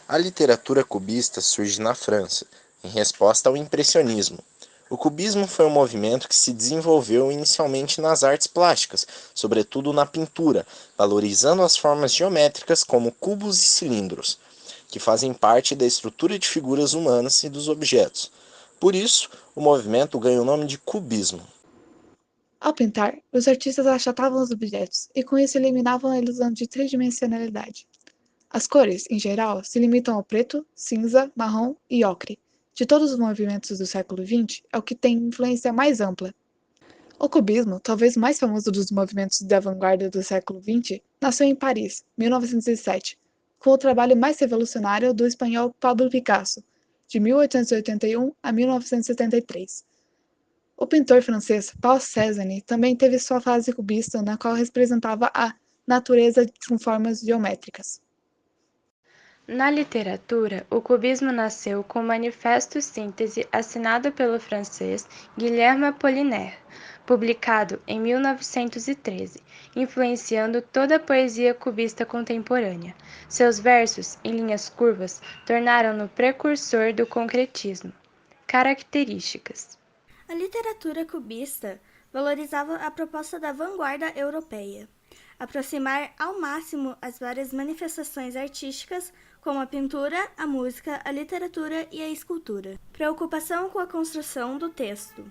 A literatura cubista surge na França, em resposta ao impressionismo. O cubismo foi um movimento que se desenvolveu inicialmente nas artes plásticas, sobretudo na pintura, valorizando as formas geométricas como cubos e cilindros, que fazem parte da estrutura de figuras humanas e dos objetos. Por isso, o movimento ganha o nome de cubismo. Ao pintar, os artistas achatavam os objetos e com isso eliminavam a ilusão de tridimensionalidade. As cores, em geral, se limitam ao preto, cinza, marrom e ocre. De todos os movimentos do século XX, é o que tem influência mais ampla. O cubismo, talvez o mais famoso dos movimentos da vanguarda do século XX, nasceu em Paris, 1907, com o trabalho mais revolucionário do espanhol Pablo Picasso, de 1881 a 1973. O pintor francês Paul Cézanne também teve sua fase cubista, na qual representava a natureza com formas geométricas. Na literatura, o cubismo nasceu com o Manifesto Síntese assinado pelo francês Guilherme Apollinaire, publicado em 1913, influenciando toda a poesia cubista contemporânea. Seus versos, em linhas curvas, tornaram-no precursor do concretismo. Características: A literatura cubista valorizava a proposta da vanguarda europeia, aproximar ao máximo as várias manifestações artísticas, como a pintura, a música, a literatura e a escultura. Preocupação com a construção do texto.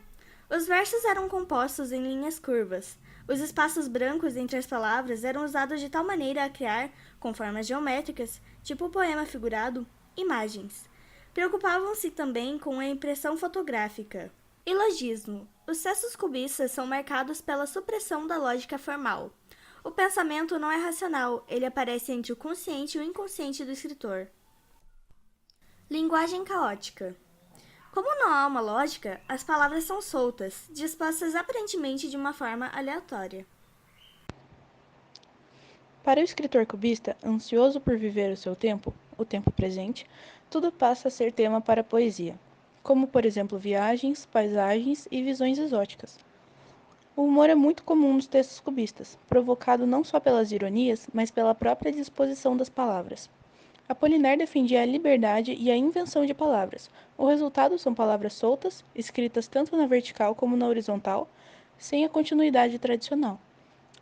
Os versos eram compostos em linhas curvas. Os espaços brancos entre as palavras eram usados de tal maneira a criar, com formas geométricas, tipo poema figurado, imagens. Preocupavam-se também com a impressão fotográfica. Ilogismo. Os textos cubistas são marcados pela supressão da lógica formal. O pensamento não é racional, ele aparece entre o consciente e o inconsciente do escritor. Linguagem caótica. Como não há uma lógica, as palavras são soltas, dispostas aparentemente de uma forma aleatória. Para o escritor cubista, ansioso por viver o tempo presente, tudo passa a ser tema para a poesia, como por exemplo viagens, paisagens e visões exóticas. O humor é muito comum nos textos cubistas, provocado não só pelas ironias, mas pela própria disposição das palavras. Apollinaire defendia a liberdade e a invenção de palavras. O resultado são palavras soltas, escritas tanto na vertical como na horizontal, sem a continuidade tradicional.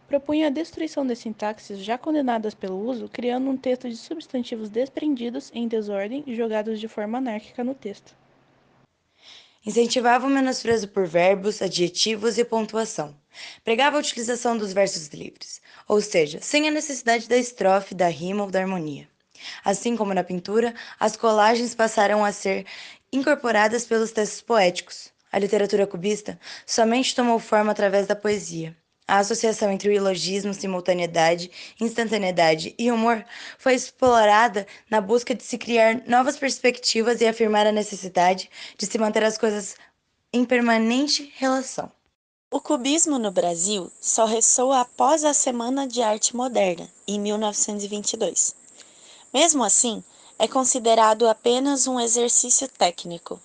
Propunha a destruição das sintaxes já condenadas pelo uso, criando um texto de substantivos desprendidos em desordem e jogados de forma anárquica no texto. Incentivava o menosprezo por verbos, adjetivos e pontuação. Pregava a utilização dos versos livres, ou seja, sem a necessidade da estrofe, da rima ou da harmonia. Assim como na pintura, as colagens passaram a ser incorporadas pelos textos poéticos. A literatura cubista somente tomou forma através da poesia. A associação entre o ilogismo, simultaneidade, instantaneidade e humor foi explorada na busca de se criar novas perspectivas e afirmar a necessidade de se manter as coisas em permanente relação. O cubismo no Brasil só ressoa após a Semana de Arte Moderna, em 1922. Mesmo assim, é considerado apenas um exercício técnico.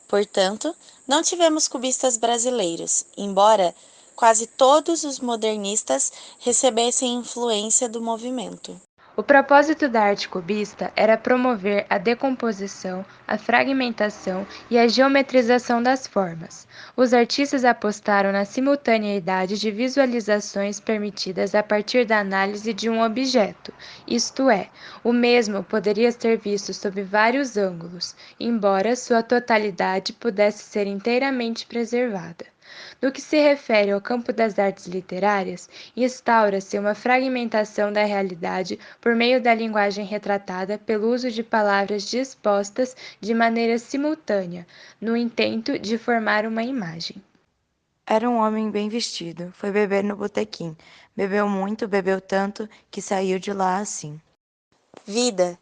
Portanto, não tivemos cubistas brasileiros, embora quase todos os modernistas recebessem influência do movimento. O propósito da arte cubista era promover a decomposição, a fragmentação e a geometrização das formas. Os artistas apostaram na simultaneidade de visualizações permitidas a partir da análise de um objeto, isto é, o mesmo poderia ser visto sob vários ângulos, embora sua totalidade pudesse ser inteiramente preservada. No que se refere ao campo das artes literárias, instaura-se uma fragmentação da realidade por meio da linguagem retratada pelo uso de palavras dispostas de maneira simultânea, no intento de formar uma imagem. Era um homem bem vestido, foi beber no botequim. Bebeu muito, bebeu tanto, que saiu de lá assim. Vida,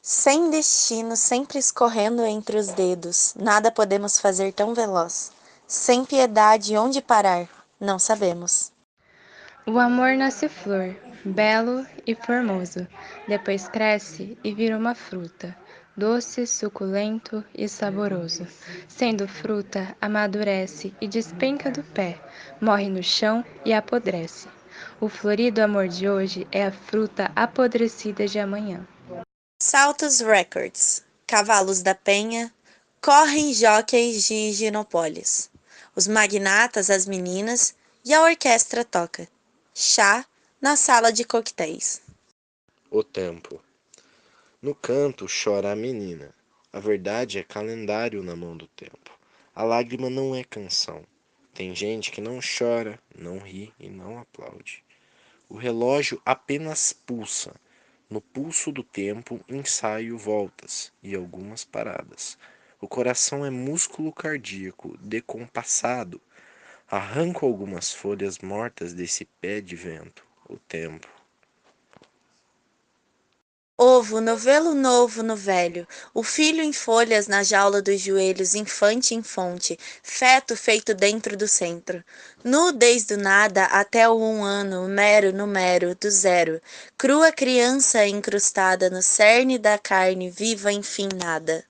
sem destino, sempre escorrendo entre os dedos, nada podemos fazer tão veloz. Sem piedade, onde parar? Não sabemos. O amor nasce flor, belo e formoso, depois cresce e vira uma fruta, doce, suculento e saboroso. Sendo fruta, amadurece e despenca do pé, morre no chão e apodrece. O florido amor de hoje é a fruta apodrecida de amanhã. Saltos Records, Cavalos da Penha, correm jóqueis de Higienópolis. Os magnatas, as meninas e a orquestra toca. Chá na sala de coquetéis. O tempo. No canto chora a menina. A verdade é calendário na mão do tempo. A lágrima não é canção. Tem gente que não chora, não ri e não aplaude. O relógio apenas pulsa. No pulso do tempo, ensaio voltas e algumas paradas. O coração é músculo cardíaco decompassado. Arranco algumas folhas mortas desse pé de vento, o tempo. Ovo, novelo novo no velho, o filho em folhas na jaula dos joelhos, infante em fonte, feto feito dentro do centro. Nu desde o nada até o 1 ano, mero no mero, do zero. Crua criança incrustada no cerne da carne, viva enfim nada.